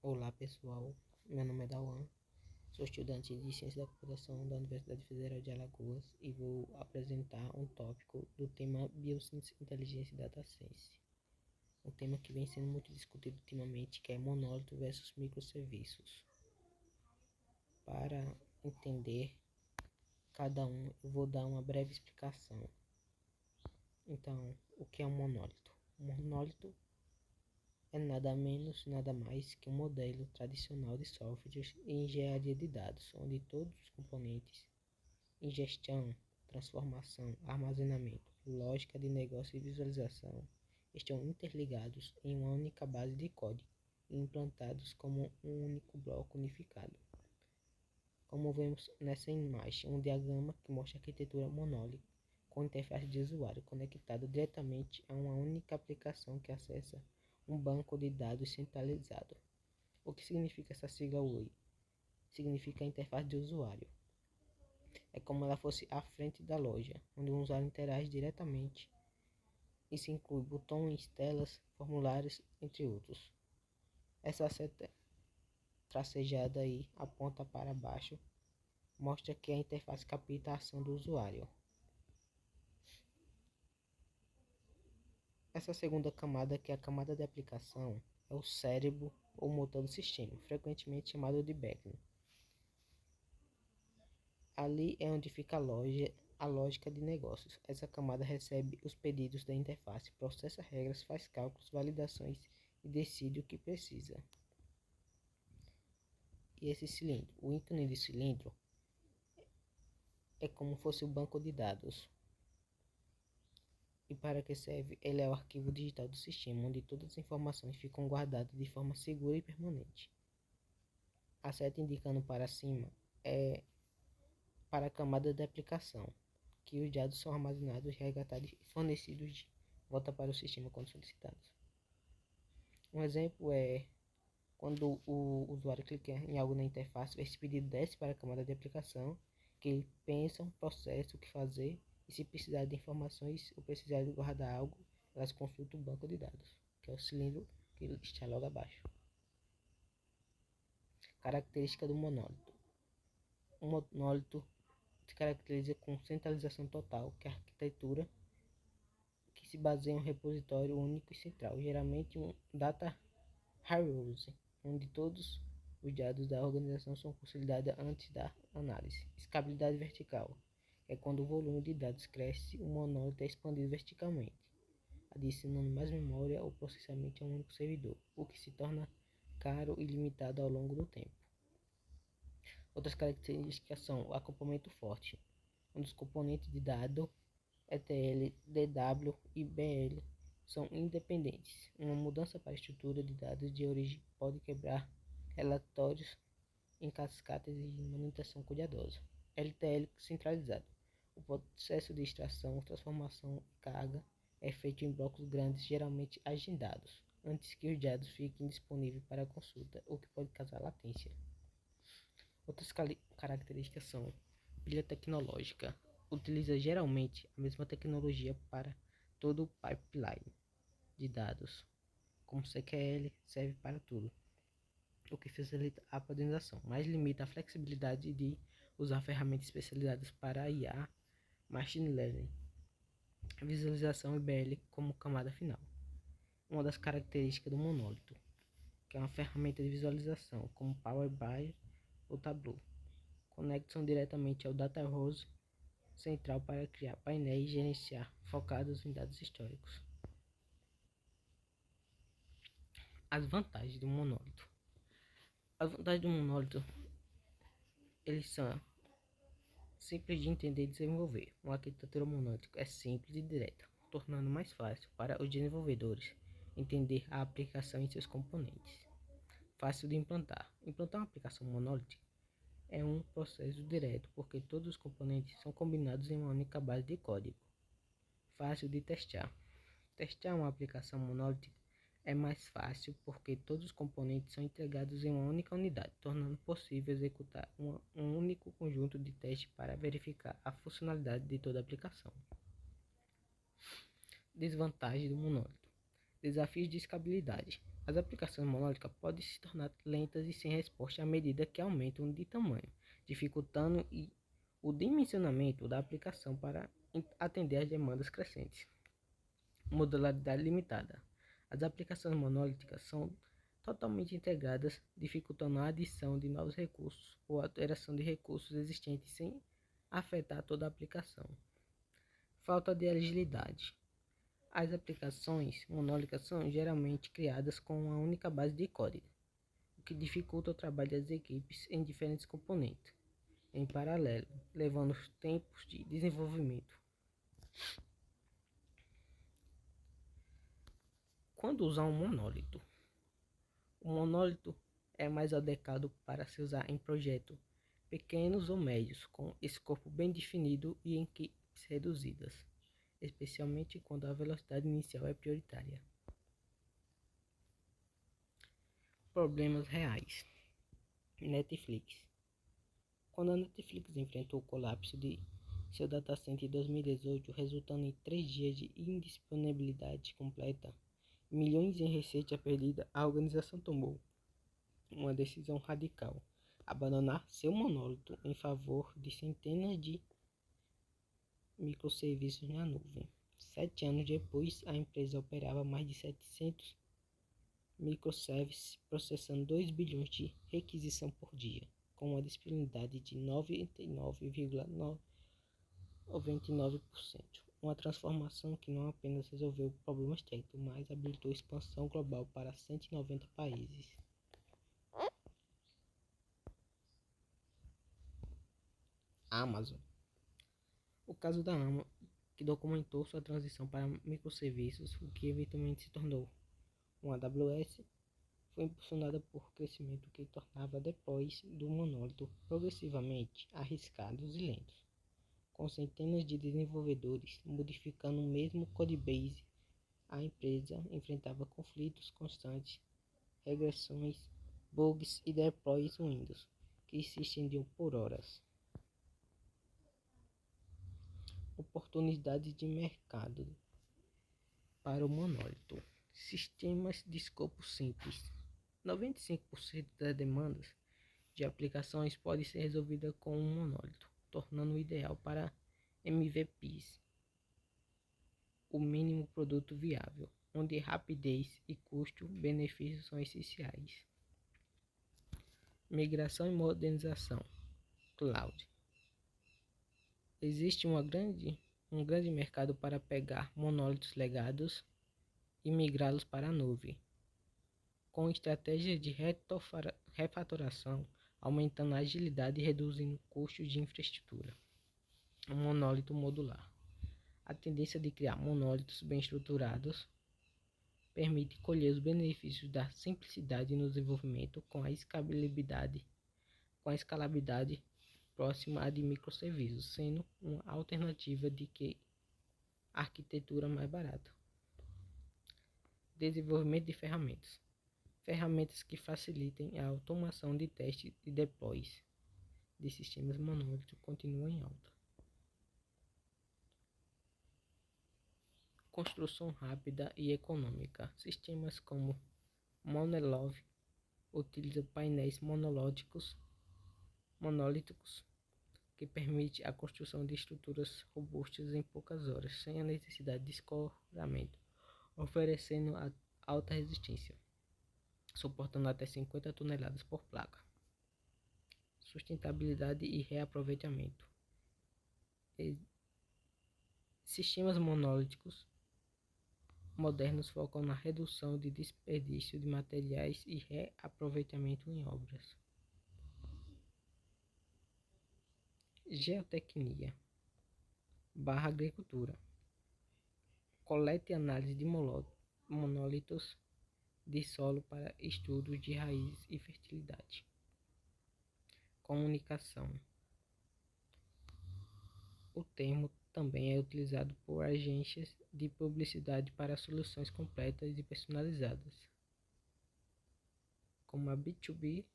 Olá pessoal, meu nome é Dawan, sou estudante de Ciência da Computação da Universidade Federal de Alagoas e vou apresentar um tópico do tema Biosíntese, Inteligência e Data Science. Um tema que vem sendo muito discutido ultimamente, que é monólito versus microserviços. Para entender cada um, eu vou dar uma breve explicação. Então, o que é um monólito? Um monólito é nada menos, nada mais que um modelo tradicional de softwares e engenharia de dados, onde todos os componentes, ingestão, transformação, armazenamento, lógica de negócio e visualização, estão interligados em uma única base de código e implantados como um único bloco unificado. Como vemos nessa imagem, um diagrama que mostra a arquitetura monolítica com interface de usuário conectado diretamente a uma única aplicação que acessa um banco de dados centralizado. O que significa essa sigla UI? Significa a interface de usuário. É como ela fosse à frente da loja, onde o usuário interage diretamente. Isso inclui botões, telas, formulários, entre outros. Essa seta tracejada aí aponta para baixo, mostra que a interface capta a ação do usuário. Essa segunda camada, que é a camada de aplicação, é o cérebro ou motor do sistema, frequentemente chamado de backend. Ali é onde fica a lógica de negócios. Essa camada recebe os pedidos da interface, processa regras, faz cálculos, validações e decide o que precisa. E esse cilindro, o ícone de cilindro, é como fosse o banco de dados. E para que serve? Ele é o arquivo digital do sistema, onde todas as informações ficam guardadas de forma segura e permanente. A seta indicando para cima é para a camada de aplicação, que os dados são armazenados, resgatados e fornecidos de volta para o sistema quando solicitados. Um exemplo é quando o usuário clica em algo na interface, esse pedido desce para a camada de aplicação, que ele pensa, processa o que fazer, e se precisar de informações ou precisar de guardar algo, elas consultam o banco de dados, que é o cilindro que está logo abaixo. Característica do monólito. Um monólito se caracteriza com centralização total, que é a arquitetura que se baseia em um repositório único e central, geralmente um data warehouse, onde todos os dados da organização são consolidados antes da análise. Escalabilidade vertical é quando o volume de dados cresce, o monólito é expandido verticalmente, adicionando mais memória ou processamento a um único servidor, o que se torna caro e limitado ao longo do tempo. Outras características são o acoplamento forte, onde os componentes de dado ETL, DW e BL são independentes. Uma mudança para a estrutura de dados de origem pode quebrar relatórios em cascatas de manutenção cuidadosa. LTL centralizado. O processo de extração, transformação e carga é feito em blocos grandes, geralmente agendados, antes que os dados fiquem disponíveis para consulta, o que pode causar latência. Outras características são pilha tecnológica. Utiliza geralmente a mesma tecnologia para todo o pipeline de dados, como CQL serve para tudo, o que facilita a padronização, mas limita a flexibilidade de usar ferramentas especializadas para IA, Machine Learning, visualização e BL como camada final. Uma das características do monólito, que é uma ferramenta de visualização, como Power BI ou Tableau, conectam diretamente ao Data Warehouse central para criar painéis e gerenciar focados em dados históricos. As vantagens do monólito. As vantagens do monólito, eles são simples de entender e desenvolver. Uma arquitetura monolítica é simples e direta, tornando mais fácil para os desenvolvedores entender a aplicação em seus componentes. Fácil de implantar. Implantar uma aplicação monolítica é um processo direto, porque todos os componentes são combinados em uma única base de código. Fácil de testar. Testar uma aplicação monolítica é mais fácil porque todos os componentes são integrados em uma única unidade, tornando possível executar um único conjunto de testes para verificar a funcionalidade de toda a aplicação. Desvantagem do monólito. Desafios de escalabilidade. As aplicações monolíticas podem se tornar lentas e sem resposta à medida que aumentam de tamanho, dificultando o dimensionamento da aplicação para atender às demandas crescentes. Modularidade limitada. As aplicações monolíticas são totalmente integradas, dificultando a adição de novos recursos ou a alteração de recursos existentes sem afetar toda a aplicação. Falta de agilidade. As aplicações monolíticas são geralmente criadas com uma única base de código, o que dificulta o trabalho das equipes em diferentes componentes, em paralelo, levando os tempos de desenvolvimento. Quando usar um monólito? O monólito é mais adequado para se usar em projetos pequenos ou médios, com escopo bem definido e em equipes reduzidas, especialmente quando a velocidade inicial é prioritária. Problemas reais. Netflix. Quando a Netflix enfrentou o colapso de seu datacenter em 2018, resultando em 3 dias de indisponibilidade completa e milhões em receita perdida, a organização tomou uma decisão radical: abandonar seu monólito em favor de centenas de microserviços na nuvem. 7 anos depois, a empresa operava mais de 700 microservices, processando 2 bilhões de requisição por dia, com uma disponibilidade de 99,99%. Uma transformação que não apenas resolveu problemas técnicos, mas habilitou expansão global para 190 países. Amazon. O caso da Amazon, que documentou sua transição para microserviços, o que eventualmente se tornou um AWS, foi impulsionada por crescimento que tornava deploys do monólito progressivamente arriscados e lentos, com centenas de desenvolvedores modificando o mesmo codebase. A empresa enfrentava conflitos constantes, regressões, bugs e deploys Windows que se estendiam por horas. Oportunidades de mercado para o monólito. Sistemas de escopo simples. 95% das demandas de aplicações podem ser resolvidas com um monólito, tornando-o ideal para MVPs, o mínimo produto viável, onde rapidez e custo-benefício são essenciais. Migração e modernização. Cloud. Existe um grande mercado para pegar monólitos legados e migrá-los para a nuvem, com estratégias de refatoração, aumentando a agilidade e reduzindo custos de infraestrutura. Um monólito modular. A tendência de criar monólitos bem estruturados permite colher os benefícios da simplicidade no desenvolvimento com a escalabilidade próxima à de microserviços, sendo uma alternativa de que arquitetura mais barata. Desenvolvimento de ferramentas. Ferramentas que facilitem a automação de testes e deploys de sistemas monolíticos continuam em alta. Construção rápida e econômica. Sistemas como Monolove utilizam painéis monolíticos que permitem a construção de estruturas robustas em poucas horas, sem a necessidade de escoramento, oferecendo alta resistência, suportando até 50 toneladas por placa. Sustentabilidade e reaproveitamento. Sistemas monolíticos modernos focam na redução de desperdício de materiais e reaproveitamento em obras. Geotecnia / agricultura. Coleta e análise de monólitos de solo para estudos de raízes e fertilidade. Comunicação. O termo também é utilizado por agências de publicidade para soluções completas e personalizadas, como a B2B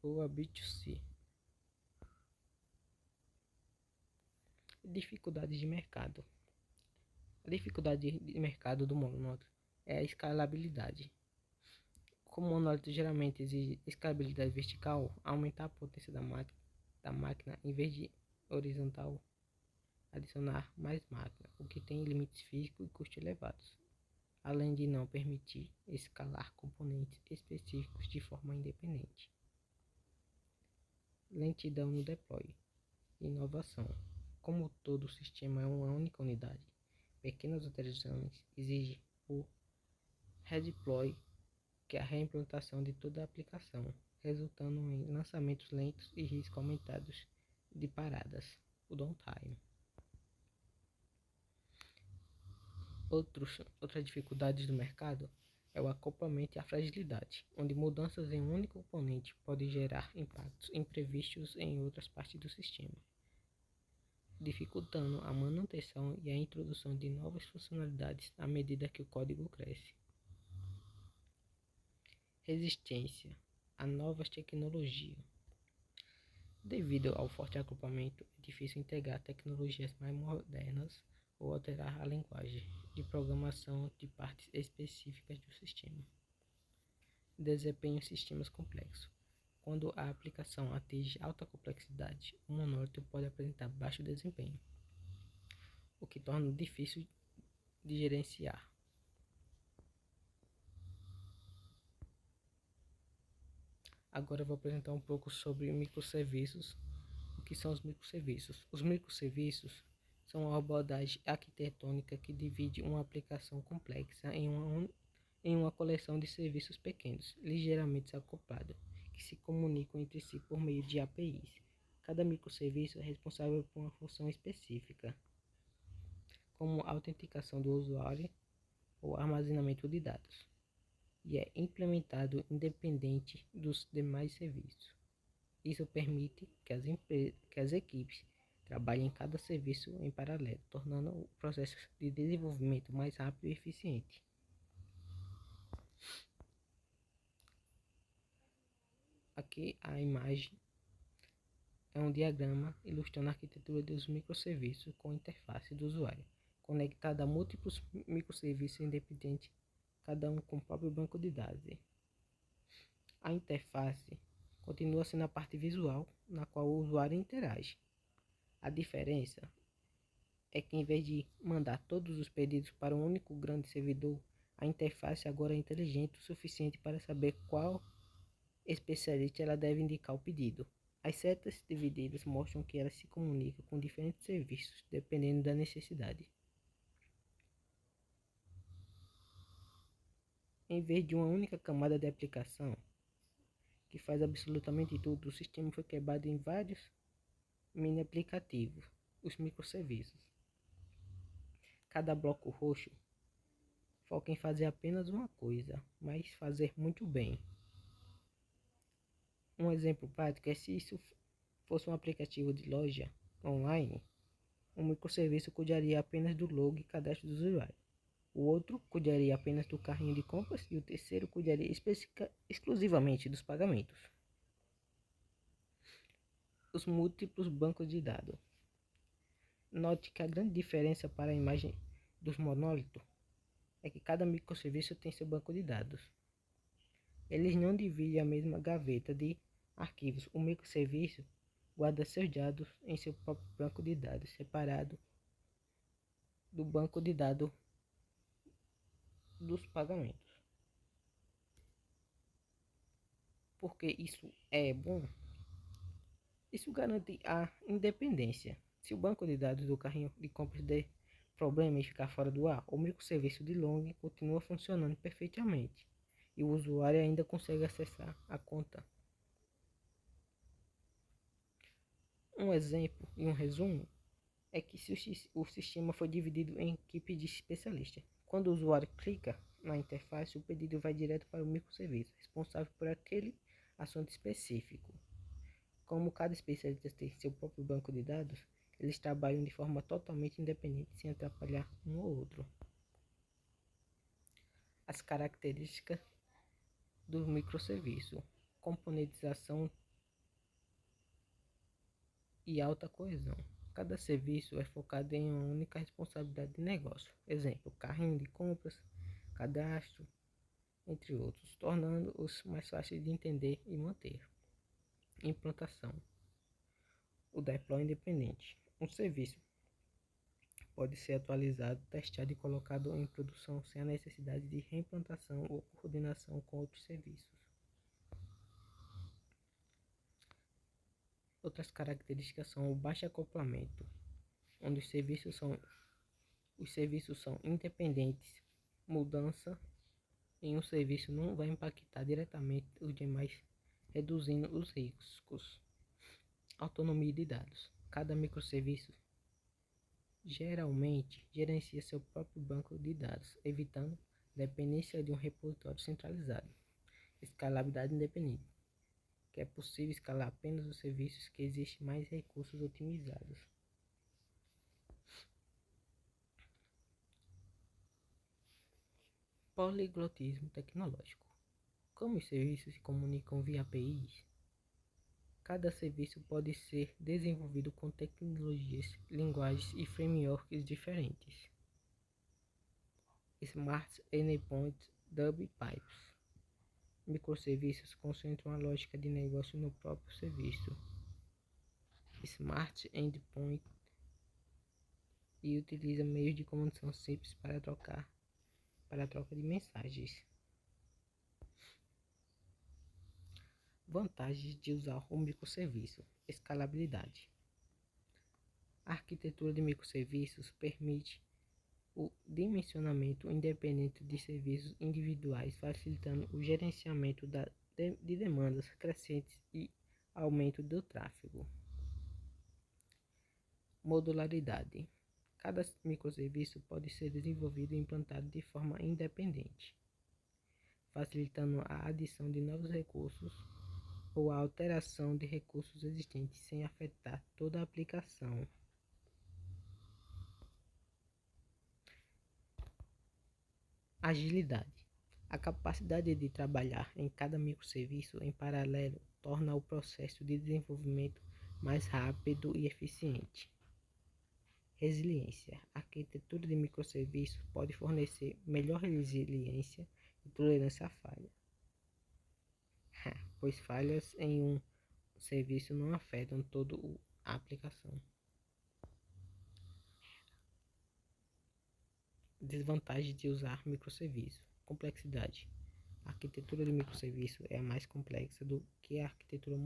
ou a B2C. Dificuldades de mercado. A dificuldade de mercado do monólito é a escalabilidade. Como o monólito geralmente exige escalabilidade vertical, aumentar a potência da máquina em vez de horizontal, adicionar mais máquina, o que tem limites físicos e custos elevados, além de não permitir escalar componentes específicos de forma independente. Lentidão no deploy. Inovação. Como todo sistema é uma única unidade, pequenas alterações exigem o redeploy, que é a reimplantação de toda a aplicação, resultando em lançamentos lentos e riscos aumentados de paradas, o downtime. Outras dificuldades do mercado é o acoplamento e a fragilidade, onde mudanças em um único componente podem gerar impactos imprevistos em outras partes do sistema, dificultando a manutenção e a introdução de novas funcionalidades à medida que o código cresce. Resistência a novas tecnologias. Devido ao forte acoplamento, é difícil integrar tecnologias mais modernas ou alterar a linguagem de programação de partes específicas do sistema. Desempenho em sistemas complexos. Quando a aplicação atinge alta complexidade, o monólito pode apresentar baixo desempenho, o que torna difícil de gerenciar. Agora eu vou apresentar um pouco sobre microserviços. O que são os microserviços? Os microserviços são uma abordagem arquitetônica que divide uma aplicação complexa em uma coleção de serviços pequenos, ligeiramente acoplados, que se comunicam entre si por meio de APIs. Cada microserviço é responsável por uma função específica, como a autenticação do usuário ou armazenamento de dados, e é implementado independente dos demais serviços. Isso permite que as equipes trabalhem em cada serviço em paralelo, tornando o processo de desenvolvimento mais rápido e eficiente. Aqui a imagem é um diagrama ilustrando a arquitetura dos microserviços com interface do usuário, conectada a múltiplos microserviços independentes, cada um com o próprio banco de dados. A interface continua sendo a parte visual na qual o usuário interage. A diferença é que, em vez de mandar todos os pedidos para um único grande servidor, a interface agora é inteligente o suficiente para saber qual especialista ela deve indicar o pedido. As setas divididas mostram que ela se comunica com diferentes serviços, dependendo da necessidade. Em vez de uma única camada de aplicação que faz absolutamente tudo, o sistema foi quebrado em vários mini aplicativos, os microserviços. Cada bloco roxo foca em fazer apenas uma coisa, mas fazer muito bem. Um exemplo prático é se isso fosse um aplicativo de loja online, um microserviço cuidaria apenas do logo e cadastro do usuário. O outro cuidaria apenas do carrinho de compras e o terceiro cuidaria exclusivamente dos pagamentos. Os múltiplos bancos de dados. Note que a grande diferença para a imagem dos monólitos é que cada microserviço tem seu banco de dados. Eles não dividem a mesma gaveta de arquivos. O microserviço guarda seus dados em seu próprio banco de dados, separado do banco de dados dos pagamentos. Porque isso é bom? Isso garante a independência. Se o banco de dados do carrinho de compras der problema e ficar fora do ar, o microserviço de log continua funcionando perfeitamente e o usuário ainda consegue acessar a conta. Um exemplo e um resumo é que se o sistema foi dividido em equipes de especialistas, quando o usuário clica na interface, o pedido vai direto para o microserviço responsável por aquele assunto específico. Como cada especialista tem seu próprio banco de dados, eles trabalham de forma totalmente independente, sem atrapalhar um ou outro. As características do microserviço: componentização e alta coesão. Cada serviço é focado em uma única responsabilidade de negócio. Exemplo: carrinho de compras, cadastro, entre outros, tornando-os mais fáceis de entender e manter. Implantação. O deploy independente. Um serviço pode ser atualizado, testado e colocado em produção sem a necessidade de reimplantação ou coordenação com outros serviços. Outras características são o baixo acoplamento, onde os serviços são independentes. Mudança em um serviço não vai impactar diretamente os demais, reduzindo os riscos. Autonomia de dados. Cada microserviço geralmente gerencia seu próprio banco de dados, evitando dependência de um repositório centralizado. Escalabilidade independente, que é possível escalar apenas os serviços que existem mais recursos otimizados. Poliglotismo tecnológico. Como os serviços se comunicam via APIs, cada serviço pode ser desenvolvido com tecnologias, linguagens e frameworks diferentes. Smart Endpoint Dub Pipes. Microserviços concentram a lógica de negócio no próprio serviço. Smart Endpoint e utiliza meios de comunicação simples para a troca de mensagens. Vantagens de usar o microserviço. Escalabilidade. A arquitetura de microserviços permite o dimensionamento independente de serviços individuais, facilitando o gerenciamento de demandas crescentes e aumento do tráfego. Modularidade. Cada microserviço pode ser desenvolvido e implantado de forma independente, facilitando a adição de novos recursos ou a alteração de recursos existentes sem afetar toda a aplicação. Agilidade. A capacidade de trabalhar em cada microserviço em paralelo torna o processo de desenvolvimento mais rápido e eficiente. Resiliência. A arquitetura de microserviços pode fornecer melhor resiliência e tolerância à falha, pois falhas em um serviço não afetam toda a aplicação. Desvantagem de usar microserviço. Complexidade. A arquitetura de microserviço é mais complexa do que a arquitetura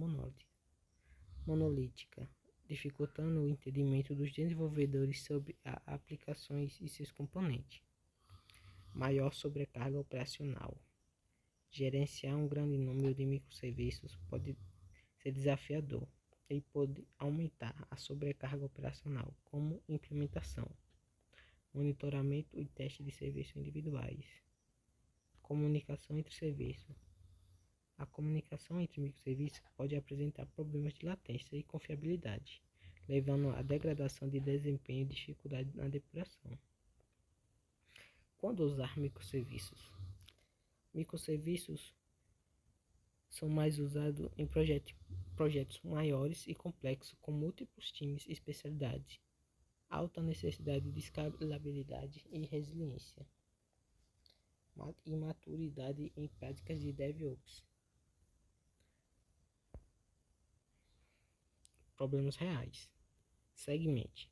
monolítica, dificultando o entendimento dos desenvolvedores sobre as aplicações e seus componentes. Maior sobrecarga operacional. Gerenciar um grande número de microserviços pode ser desafiador e pode aumentar a sobrecarga operacional, como implementação, monitoramento e teste de serviços individuais. Comunicação entre serviços. A comunicação entre microserviços pode apresentar problemas de latência e confiabilidade, levando à degradação de desempenho e dificuldade na depuração. Quando usar microserviços? Microserviços são mais usados em projetos maiores e complexos com múltiplos times e especialidades, alta necessidade de escalabilidade e resiliência, e maturidade em práticas de DevOps. Problemas reais. Segmente.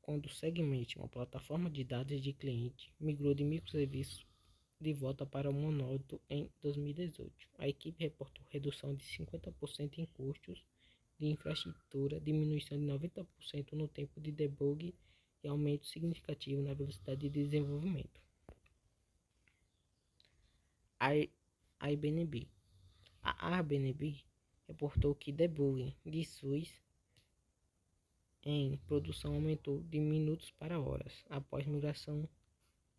Quando Segmente, uma plataforma de dados de cliente, migrou de microserviços de volta para o monólito em 2018. A equipe reportou redução de 50% em custos de infraestrutura, diminuição de 90% no tempo de debug e aumento significativo na velocidade de desenvolvimento. Airbnb. A Airbnb reportou que debugging de SUS em produção aumentou de minutos para horas após migração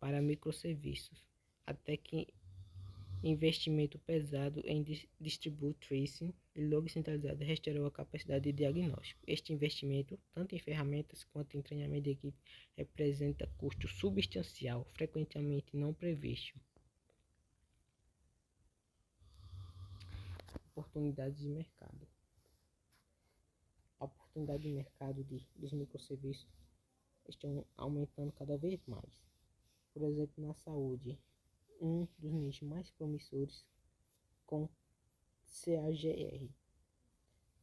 para microserviços, até que investimento pesado em Distributed Tracing e log centralizado restaurou a capacidade de diagnóstico. Este investimento, tanto em ferramentas quanto em treinamento de equipe, representa custo substancial, frequentemente não previsto. Oportunidades de mercado. A oportunidade de mercado dos microserviços estão aumentando cada vez mais. Por exemplo, na saúde, um dos nichos mais promissores com CAGR,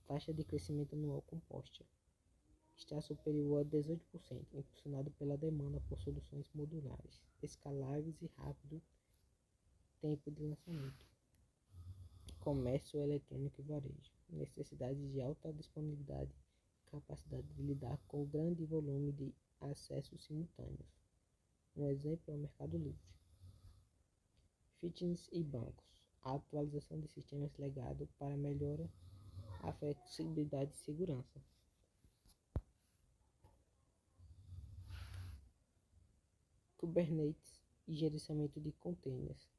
taxa de crescimento anual composta, está superior a 18%, impulsionado pela demanda por soluções modulares, escaláveis e rápido tempo de lançamento. Comércio eletrônico e varejo, necessidade de alta disponibilidade e capacidade de lidar com o grande volume de acessos simultâneos. Um exemplo é o Mercado Livre. Fitness e bancos, a atualização de sistemas legado para melhorar a flexibilidade e segurança. Kubernetes e gerenciamento de containers.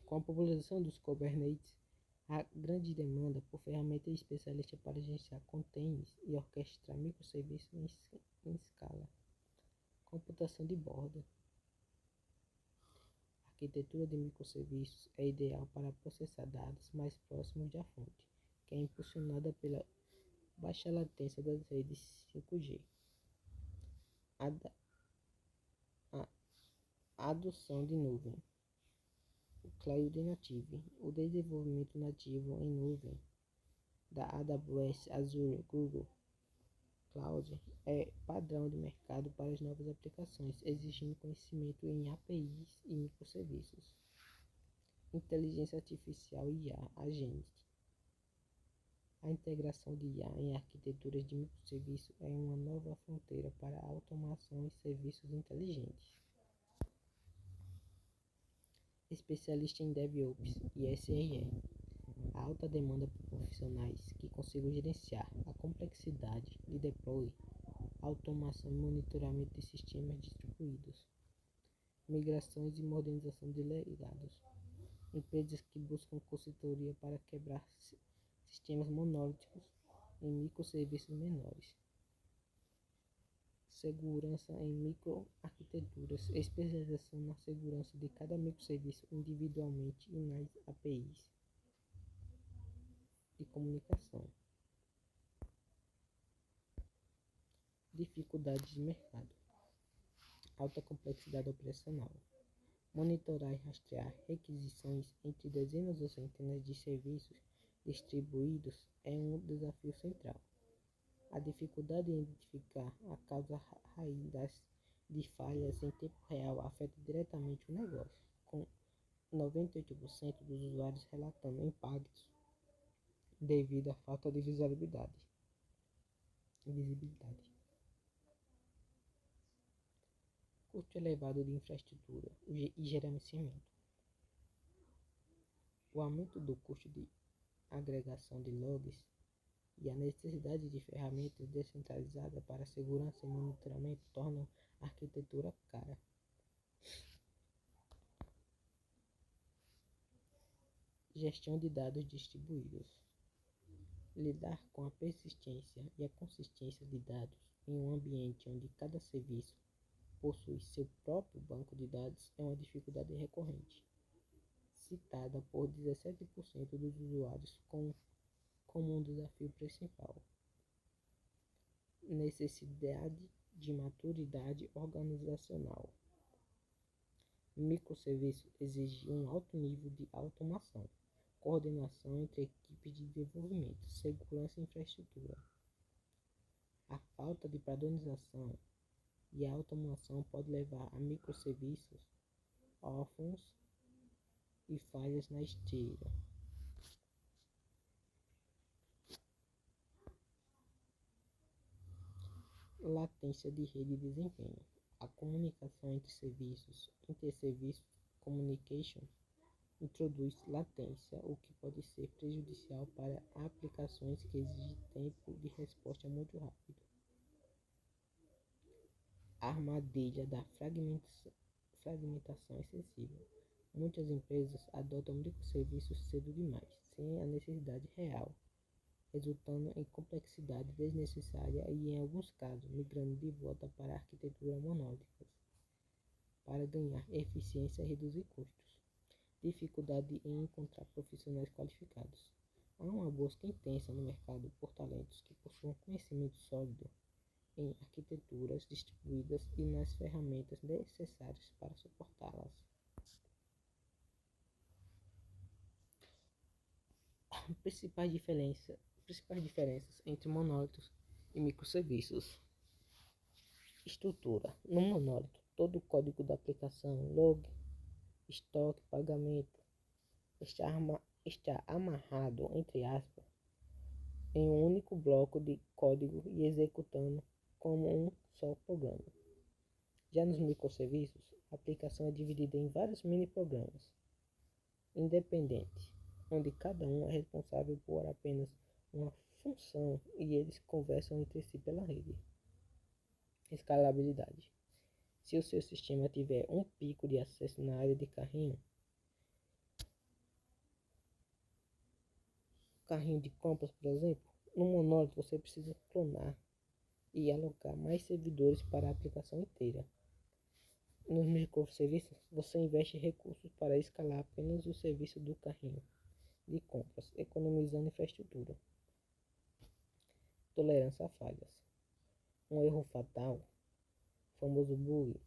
Com a popularização dos Kubernetes, há grande demanda por ferramentas especialistas para gerenciar containers e orquestrar microserviços em escala. Computação de borda. A arquitetura de microserviços é ideal para processar dados mais próximos da fonte, que é impulsionada pela baixa latência das redes 5G. A adoção de nuvem. O Cloud Native, o desenvolvimento nativo em nuvem da AWS, Azure, Google Cloud é padrão de mercado para as novas aplicações, exigindo conhecimento em APIs e microserviços. Inteligência artificial e IA, agente. A integração de IA em arquiteturas de microserviços é uma nova fronteira para a automação e serviços inteligentes. Especialista em DevOps e SRE. A alta demanda por profissionais que consigam gerenciar a complexidade de deploy, automação e monitoramento de sistemas distribuídos, migrações e modernização de legados. Empresas que buscam consultoria para quebrar sistemas monolíticos em microserviços menores. Segurança em microarquiteturas, especialização na segurança de cada microserviço individualmente e nas APIs de comunicação. Dificuldades de mercado. Alta complexidade operacional. Monitorar e rastrear requisições entre dezenas ou centenas de serviços distribuídos é um desafio central. A dificuldade em identificar a causa raiz de falhas em tempo real afeta diretamente o negócio, com 98% dos usuários relatando impactos devido à falta de visibilidade. Custo elevado de infraestrutura e gerenciamento. O aumento do custo de agregação de logs e a necessidade de ferramentas descentralizadas para segurança e monitoramento tornam a arquitetura cara. Gestão de dados distribuídos. Lidar com a persistência e a consistência de dados em um ambiente onde cada serviço possui seu próprio banco de dados é uma dificuldade recorrente, citada por 17% dos usuários como um desafio principal. Necessidade de maturidade organizacional. Microserviços exigem um alto nível de automação, coordenação entre equipes de desenvolvimento, segurança e infraestrutura. A falta de padronização e a automação pode levar a microserviços órfãos e falhas na esteira. Latência de rede e desempenho. A comunicação entre serviços, inter-serviços communication, introduz latência, o que pode ser prejudicial para aplicações que exigem tempo de resposta muito rápido. Armadilha da fragmentação excessiva. Muitas empresas adotam microserviços cedo demais, sem a necessidade real, resultando em complexidade desnecessária e, em alguns casos, migrando de volta para arquiteturas monolíticas, para ganhar eficiência e reduzir custos. Dificuldade em encontrar profissionais qualificados. Há uma busca intensa no mercado por talentos que possuam conhecimento sólido em arquiteturas distribuídas e nas ferramentas necessárias para suportá-las. Principais diferenças entre monólitos e microserviços. Estrutura. No monólito, todo o código da aplicação, log, estoque, pagamento, está amarrado, entre aspas, em um único bloco de código e executando como um só programa. Já nos microserviços, a aplicação é dividida em vários mini-programas independentes, onde cada um é responsável por apenas uma função e eles conversam entre si pela rede. Escalabilidade. Se o seu sistema tiver um pico de acesso na área de carrinho de compras, por exemplo, no monólito você precisa clonar e alocar mais servidores para a aplicação inteira. Nos microserviços, você investe recursos para escalar apenas o serviço do carrinho de compras, economizando infraestrutura. Tolerância a falhas. Um erro fatal, famoso bug,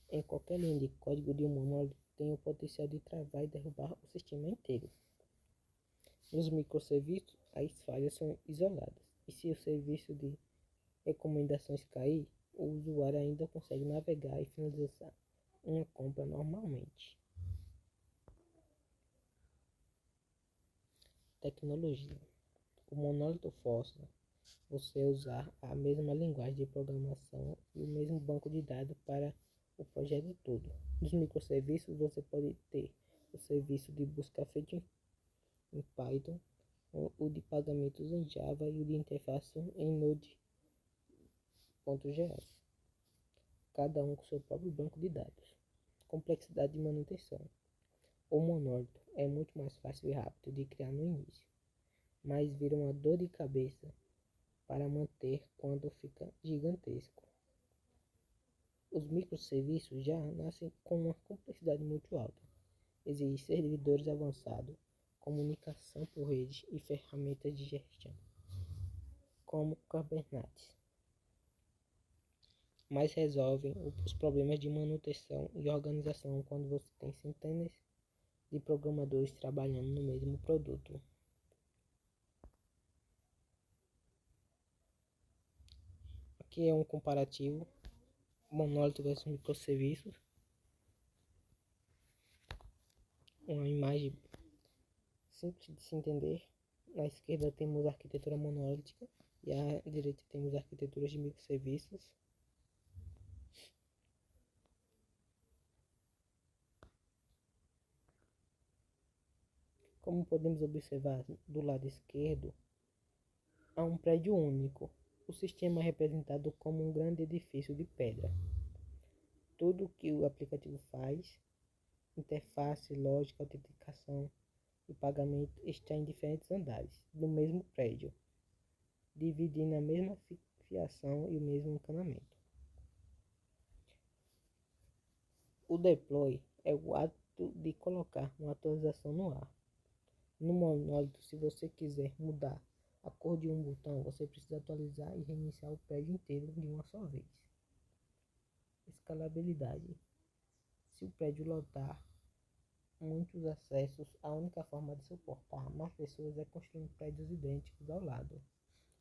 em qualquer linha de código de um monólito tem o potencial de travar e derrubar o sistema inteiro. Nos microserviços, as falhas são isoladas, e se o serviço de recomendações cair, o usuário ainda consegue navegar e finalizar uma compra normalmente. Tecnologia. O monólito força você usar a mesma linguagem de programação e o mesmo banco de dados para o projeto todo. Nos microserviços, você pode ter o serviço de busca feito em Python, o de pagamentos em Java e o de interface em Node.js, cada um com seu próprio banco de dados. Complexidade de manutenção. O monólito é muito mais fácil e rápido de criar no início, mas vira uma dor de cabeça para manter quando fica gigantesco. Os microserviços já nascem com uma complexidade muito alta. Existem servidores avançados, comunicação por rede e ferramentas de gestão, como Kubernetes, mas resolvem os problemas de manutenção e organização quando você tem centenas de programadores trabalhando no mesmo produto. Aqui é um comparativo, monólito versus microserviços. Uma imagem simples de se entender. Na esquerda temos a arquitetura monolítica e à direita temos arquiteturas de microserviços. Como podemos observar do lado esquerdo, há um prédio único. O sistema é representado como um grande edifício de pedra. Tudo o que o aplicativo faz, interface, lógica, autenticação e pagamento, está em diferentes andares do mesmo prédio, dividindo a mesma fiação e o mesmo encanamento. O deploy é o ato de colocar uma atualização no ar. No monólito, se você quiser mudar a cor de um botão, você precisa atualizar e reiniciar o prédio inteiro de uma só vez. Escalabilidade. Se o prédio lotar muitos acessos, a única forma de suportar mais pessoas é construindo prédios idênticos ao lado.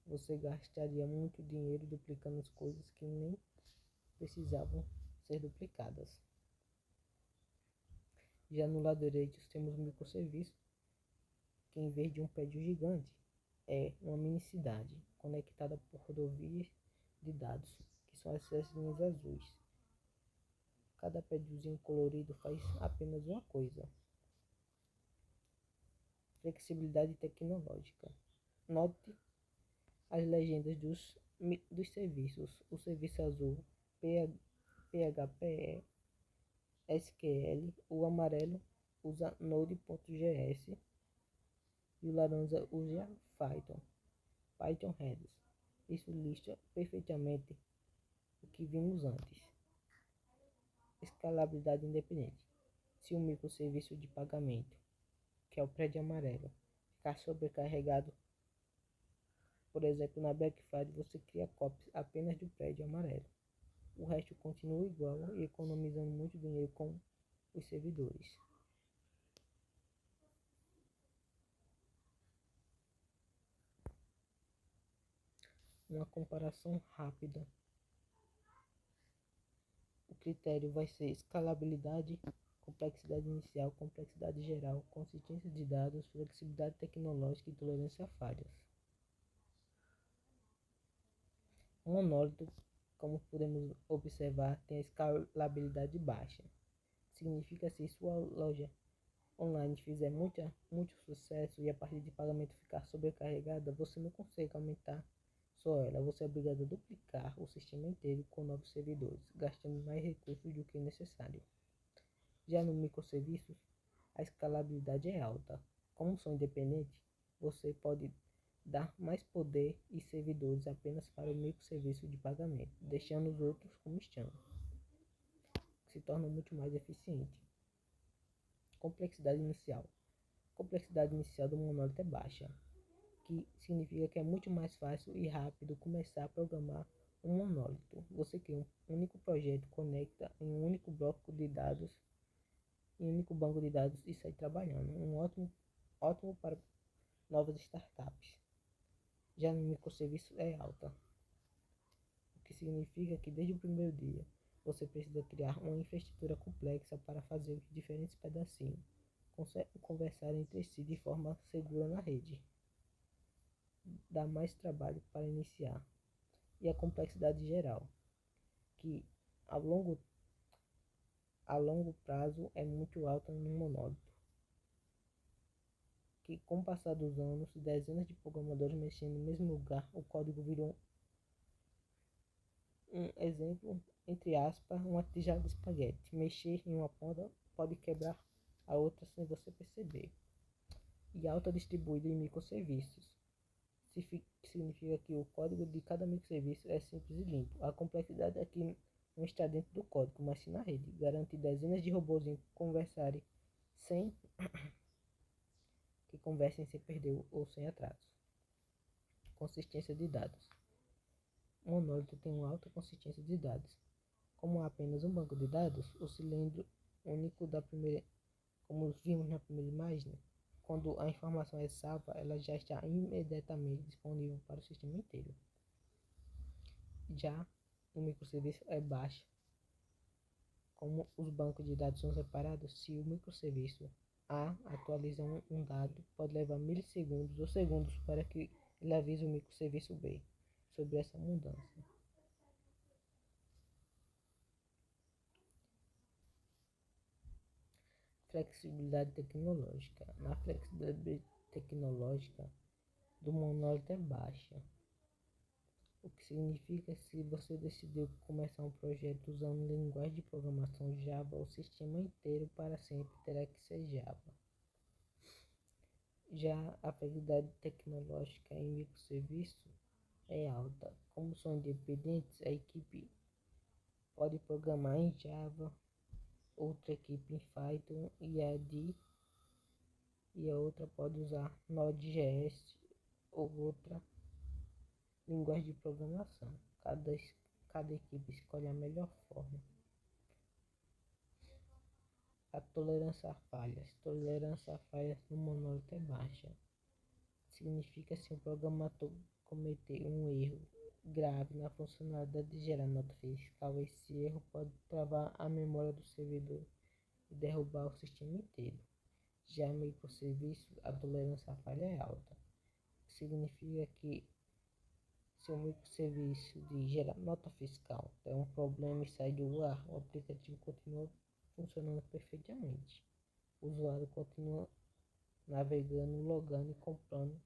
Você gastaria muito dinheiro duplicando as coisas que nem precisavam ser duplicadas. Já no lado direito temos microserviços, que em vez de um prédio gigante, é uma mini cidade conectada por rodovias de dados, que são essas linhas azuis. Cada prédiozinho colorido faz apenas uma coisa. Flexibilidade tecnológica. Note as legendas dos serviços. O serviço azul, PHP, SQL, o amarelo usa Node.js e o laranja usa Python Redis. Isso lista perfeitamente o que vimos antes. Escalabilidade independente. Se um microserviço de pagamento, que é o prédio amarelo, ficar sobrecarregado, por exemplo, na Black Friday, você cria cópias apenas do prédio amarelo. O resto continua igual e economizando muito dinheiro com os servidores. uma comparação rápida. O critério vai ser escalabilidade, complexidade inicial, complexidade geral, consistência de dados, flexibilidade tecnológica e tolerância a falhas. O monólito, como podemos observar, tem a escalabilidade baixa. Significa se sua loja online fizer muito sucesso e a partir de pagamento ficar sobrecarregada, você não consegue aumentar só ela. Você é obrigado a duplicar o sistema inteiro com novos servidores, gastando mais recursos do que necessário. Já no microserviços, a escalabilidade é alta. Como são independentes, você pode dar mais poder e servidores apenas para o microserviço de pagamento, deixando os outros como estão, que se torna muito mais eficiente. Complexidade inicial. A complexidade inicial do monólito é baixa, que significa que é muito mais fácil e rápido começar a programar um monólito. Você cria um único projeto, conecta em um único bloco de dados, em um único banco de dados e sai trabalhando. Ótimo para novas startups. Já no microserviço é alta, o que significa que desde o primeiro dia você precisa criar uma infraestrutura complexa para fazer os diferentes pedacinhos conversar entre si de forma segura na rede. Dá mais trabalho para iniciar. E a complexidade geral, que a longo prazo é muito alta no monólito, que com o passar dos anos, dezenas de programadores mexendo no mesmo lugar, o código virou um exemplo, entre aspas, uma tigela de espaguete. Mexer em uma ponta pode quebrar a outra sem você perceber. E alta distribuída em microserviços. Significa que o código de cada microserviço é simples e limpo. A complexidade aqui não está dentro do código, mas sim na rede. Garante dezenas de robôs conversarem sem que conversem sem perder ou sem atraso. Consistência de dados. O monólito tem uma alta consistência de dados. Como há apenas um banco de dados, o cilindro único da primeira, como vimos na primeira imagem, quando a informação é salva, ela já está imediatamente disponível para o sistema inteiro. Já o microserviço é baixo. Como os bancos de dados são separados, se o microserviço A atualiza um dado, pode levar milissegundos ou segundos para que ele avise o microserviço B sobre essa mudança. Flexibilidade tecnológica. Na flexibilidade tecnológica do monólito é baixa, o que significa que se você decidiu começar um projeto usando linguagem de programação Java, o sistema inteiro para sempre terá que ser Java. Já a flexibilidade tecnológica em microserviço é alta. Como são independentes, a equipe pode programar em Java, outra equipe em Python e a outra pode usar Node.js ou outra linguagem de programação. Cada equipe escolhe a melhor forma. A tolerância a falhas. Tolerância a falhas no monólito é baixa. Significa se o programador cometer um erro grave na funcionalidade de gerar nota fiscal, esse erro pode travar a memória do servidor e derrubar o sistema inteiro. Já no microserviço, a tolerância à falha é alta. Significa que se o microserviço de gerar nota fiscal tem um problema e sai do ar, o aplicativo continua funcionando perfeitamente. O usuário continua navegando, logando e comprando.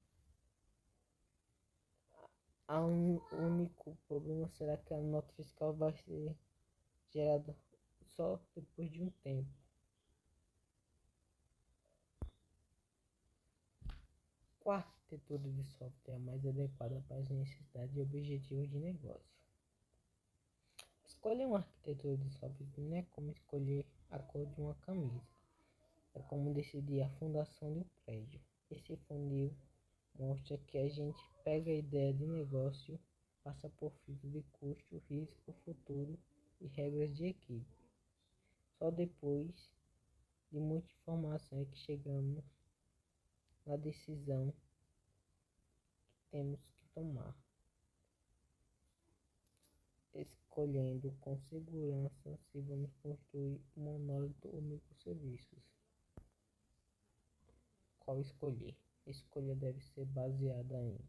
O único problema será que a nota fiscal vai ser gerada só depois de um tempo. Qual arquitetura de software é mais adequada para as necessidades e objetivos de negócio? Escolher uma arquitetura de software não é como escolher a cor de uma camisa. É como decidir a fundação de um prédio. Esse funil mostra que a gente pega a ideia de negócio, passa por filtro de custo, risco, futuro e regras de equipe. Só depois de muita informação é que chegamos na decisão que temos que tomar. escolhendo com segurança se vamos construir um monólito ou microserviços. Qual escolher? A escolha deve ser baseada em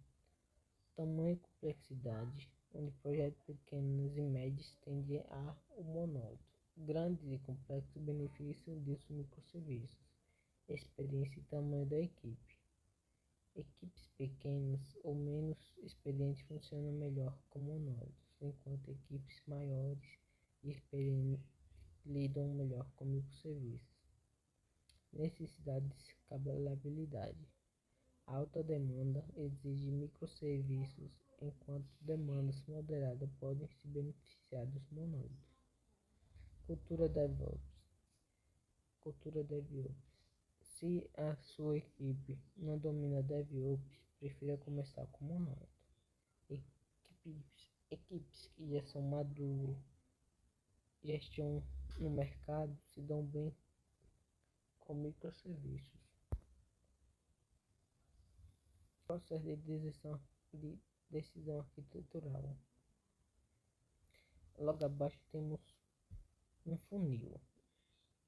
tamanho e complexidade, onde projetos pequenos e médios tendem a o monólito. Grandes e complexos benefícios dos microserviços. Experiência e tamanho da equipe. Equipes pequenas ou menos experientes funcionam melhor com monólitos, enquanto equipes maiores e experientes lidam melhor com microserviços. Necessidade de escalabilidade. Alta demanda exige microserviços, enquanto demandas moderadas podem se beneficiar dos monólitos. Cultura DevOps. Cultura DevOps. Se a sua equipe não domina DevOps, prefira começar com monólito. Equipes que já são maduras, já estão no mercado, se dão bem com microserviços. Processo de decisão arquitetural. Logo abaixo temos um funil,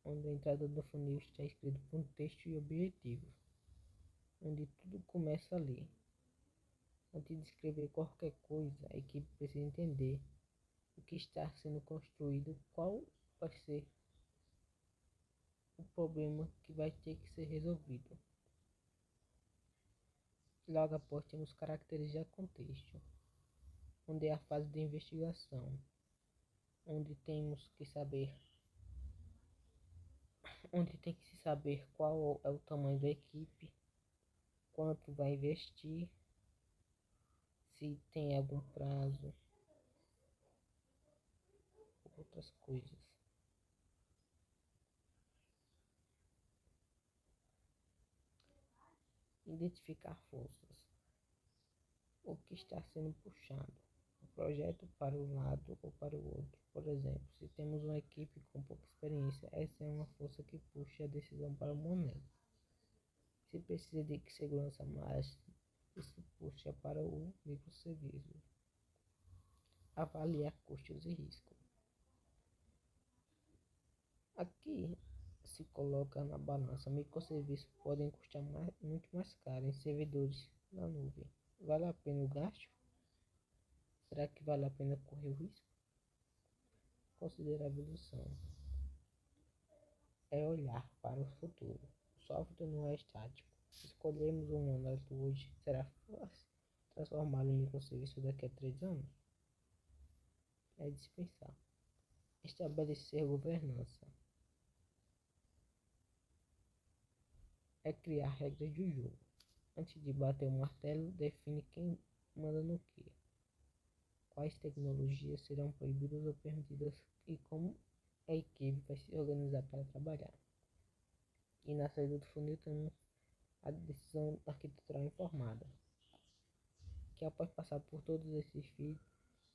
onde a entrada do funil está escrito com texto e objetivos, onde tudo começa ali. Antes de escrever qualquer coisa, a equipe precisa entender o que está sendo construído, qual vai ser o problema que vai ter que ser resolvido. Logo após temos caracterizar contexto, onde é a fase de investigação, onde temos que saber onde tem que se saber qual é o tamanho da equipe, quanto vai investir, se tem algum prazo, outras coisas. Identificar forças. O que está sendo puxado o projeto para um lado ou para o outro. Por exemplo, se temos uma equipe com pouca experiência, essa é uma força que puxa a decisão para o momento. Se precisa de segurança mais, isso puxa para o microserviço. Avaliar custos e riscos. Aqui se coloca na balança. Microserviços podem custar muito mais caro em servidores na nuvem. Vale a pena o gasto? Será que vale a pena correr o risco? Considerar a evolução. É olhar para o futuro. O software não é estático. Se escolhermos um monolito hoje, será fácil transformá-lo em microserviço daqui a 3 anos? É dispensar. Estabelecer governança. É criar regras do jogo. Antes de bater o martelo, define quem manda no que. Quais tecnologias serão proibidas ou permitidas e como a equipe vai se organizar para trabalhar. E na saída do funil temos a decisão arquitetural informada, que após passar por todos esses filtros,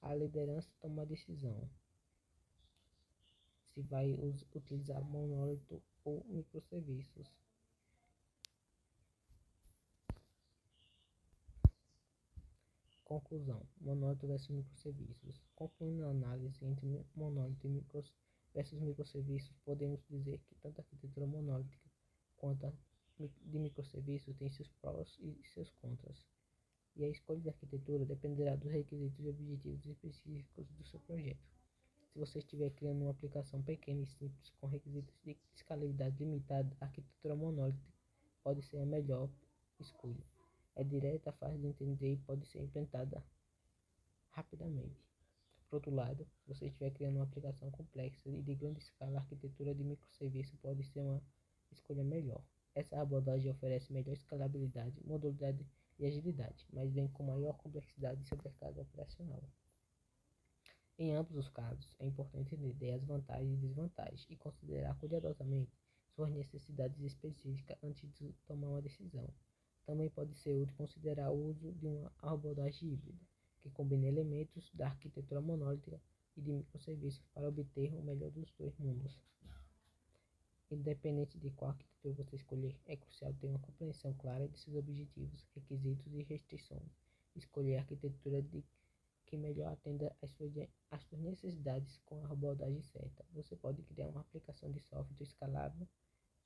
a liderança toma a decisão se vai utilizar monólito ou microserviços. Conclusão: monólito versus microserviços. Concluindo a análise entre monólito e versus microserviços, podemos dizer que tanto a arquitetura monolítica quanto a de microserviços tem seus prós e seus contras, e a escolha da arquitetura dependerá dos requisitos e objetivos específicos do seu projeto. Se você estiver criando uma aplicação pequena e simples com requisitos de escalabilidade limitada, a arquitetura monolítica pode ser a melhor escolha. É direta, fácil de entender e pode ser implementada rapidamente. Por outro lado, se você estiver criando uma aplicação complexa e de grande escala, a arquitetura de microserviço pode ser uma escolha melhor. Essa abordagem oferece melhor escalabilidade, modularidade e agilidade, mas vem com maior complexidade e sobrecarga operacional. Em ambos os casos, é importante entender as vantagens e desvantagens e considerar cuidadosamente suas necessidades específicas antes de tomar uma decisão. Também pode ser útil considerar o uso de uma abordagem híbrida, que combine elementos da arquitetura monolítica e de microserviços para obter o melhor dos dois mundos. Independente de qual arquitetura você escolher, é crucial ter uma compreensão clara de seus objetivos, requisitos e restrições. Escolher a arquitetura que melhor atenda às suas necessidades com a abordagem certa. Você pode criar uma aplicação de software escalável,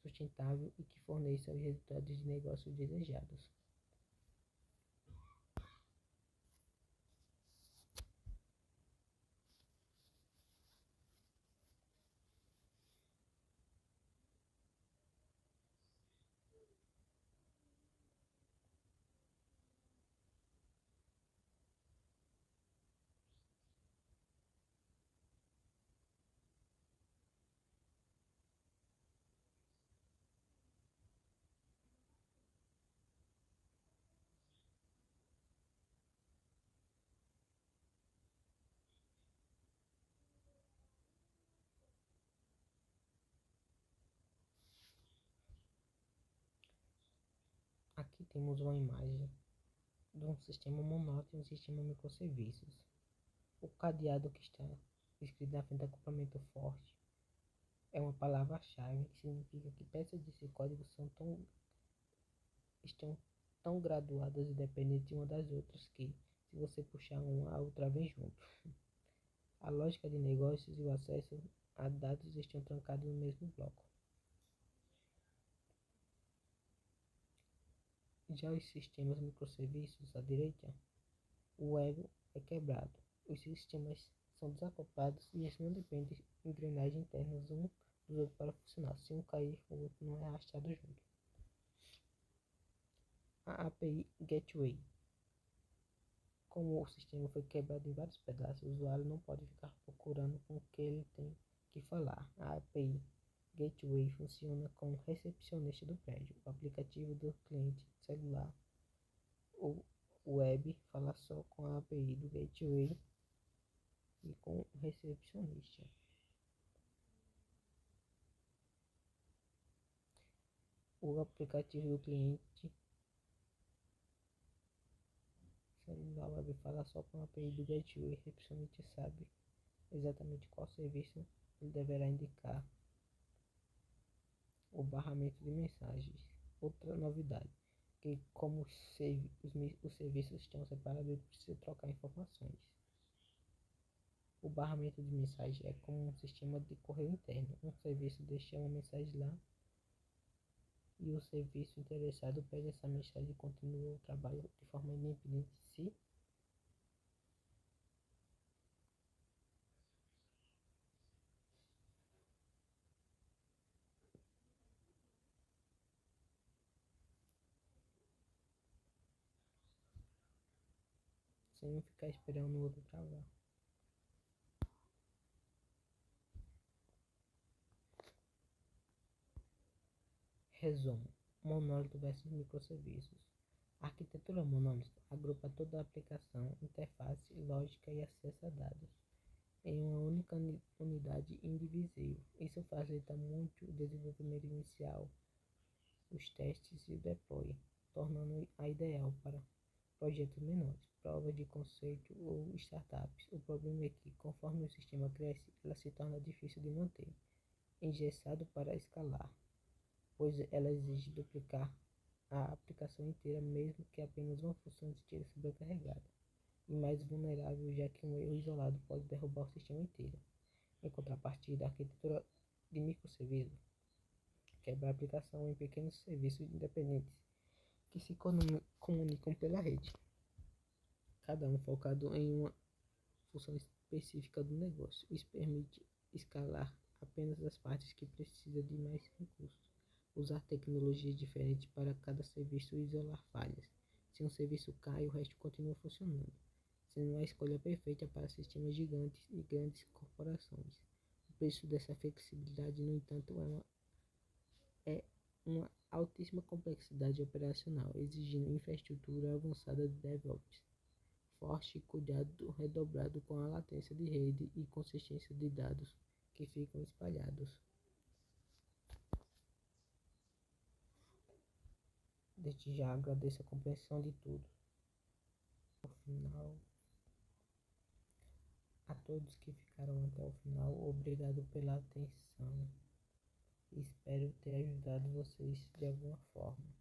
sustentável e que forneça os resultados de negócios desejados. Aqui temos uma imagem de um sistema monolito e um sistema microserviços. O cadeado que está escrito na frente do acoplamento forte é uma palavra-chave que significa que peças desse código estão tão graduadas e dependentes uma das outras que, se você puxar uma, a outra vem junto. A lógica de negócios e o acesso a dados estão trancados no mesmo bloco. Já os sistemas microserviços à direita, o elo é quebrado. Os sistemas são desacoplados e eles não dependem de engrenagens internas um dos outros para funcionar. Se um cair, o outro não é arrastado junto. A API Gateway. Como o sistema foi quebrado em vários pedaços, o usuário não pode ficar procurando com o que ele tem que falar. A API Gateway funciona como recepcionista do prédio. O aplicativo do cliente celular ou web fala só com a API do Gateway e com o recepcionista. O aplicativo do cliente celular web fala só com a API do Gateway. O recepcionista sabe exatamente qual serviço ele deverá indicar. O barramento de mensagens. Outra novidade, que como os serviços estão separados, ele precisa trocar informações. O barramento de mensagem é como um sistema de correio interno. Um serviço deixa uma mensagem lá e o serviço interessado pega essa mensagem e continua o trabalho de forma independente de si. Sem ficar esperando o outro trabalho. Resumo: monólito versus microserviços. A arquitetura monolito agrupa toda a aplicação, interface, lógica e acesso a dados em uma única unidade indivisível. Isso facilita muito o desenvolvimento inicial, os testes e o deploy, tornando-a ideal para projetos menores, provas de conceito ou startups. O problema é que, conforme o sistema cresce, ela se torna difícil de manter, engessado para escalar, pois ela exige duplicar a aplicação inteira, mesmo que apenas uma função esteja sobrecarregada, e mais vulnerável, já que um erro isolado pode derrubar o sistema inteiro. Em contrapartida, a arquitetura de microserviços quebra a aplicação em pequenos serviços independentes que se comunicam pela rede, cada um focado em uma função específica do negócio. Isso permite escalar apenas as partes que precisam de mais recursos, usar tecnologias diferentes para cada serviço e isolar falhas. Se um serviço cai, o resto continua funcionando, sendo a escolha perfeita para sistemas gigantes e grandes corporações. O preço dessa flexibilidade, no entanto, é uma altíssima complexidade operacional, exigindo infraestrutura avançada de DevOps, forte cuidado redobrado com a latência de rede e consistência de dados que ficam espalhados. Desde já agradeço a compreensão de tudo. No final, a todos que ficaram até o final, obrigado pela atenção. Espero ter ajudado vocês de alguma forma.